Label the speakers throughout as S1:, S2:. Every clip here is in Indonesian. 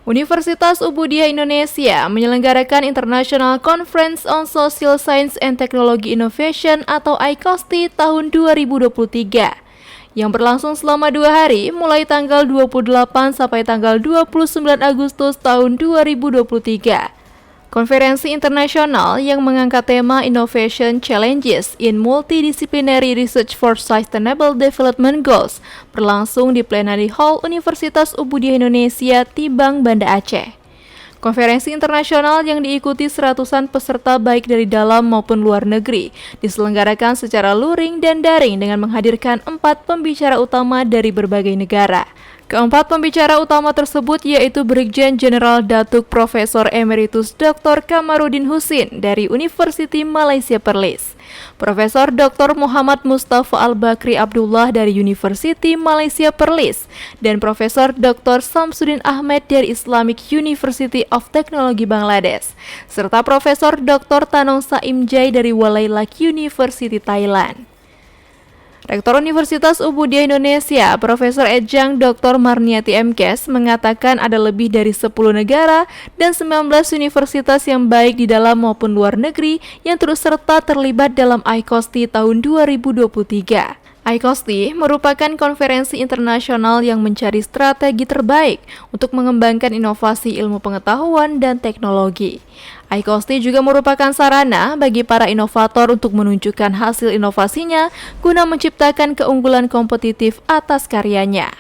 S1: Universitas Ubudiyah Indonesia menyelenggarakan International Conference on Social Science and Technology Innovation atau ICOSTI tahun 2023 yang berlangsung selama 2 hari mulai tanggal 28 sampai tanggal 29 Agustus tahun 2023. Konferensi internasional yang mengangkat tema Innovation Challenges in Multidisciplinary Research for Sustainable Development Goals berlangsung di Plenary Hall Universitas Ubudiyah Indonesia, Tibang, Banda Aceh. Konferensi internasional yang diikuti seratusan peserta baik dari dalam maupun luar negeri diselenggarakan secara luring dan daring dengan menghadirkan 4 pembicara utama dari berbagai negara. Keempat pembicara utama tersebut yaitu Brigjen Jenderal Datuk Profesor Emeritus Dr. Kamarudin Husin dari University Malaysia Perlis, Profesor Dr. Muhammad Mustafa Al-Bakri Abdullah dari University Malaysia Perlis, dan Profesor Dr. Samsudin Ahmed dari Islamic University of Technology Bangladesh, serta Profesor Dr. Tanong Saim Jai dari Walailak University Thailand. Rektor Universitas Ubudiyah Indonesia, Profesor Ejang Dr. Marniati MKes, mengatakan ada lebih dari 10 negara dan 19 universitas yang baik di dalam maupun luar negeri yang terus serta terlibat dalam ICOSTI tahun 2023. ICOSTI merupakan konferensi internasional yang mencari strategi terbaik untuk mengembangkan inovasi ilmu pengetahuan dan teknologi. ICOSTI juga merupakan sarana bagi para inovator untuk menunjukkan hasil inovasinya guna menciptakan keunggulan kompetitif atas karyanya.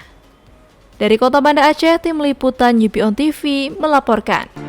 S1: Dari Kota Banda Aceh, Tim Liputan UPON TV melaporkan.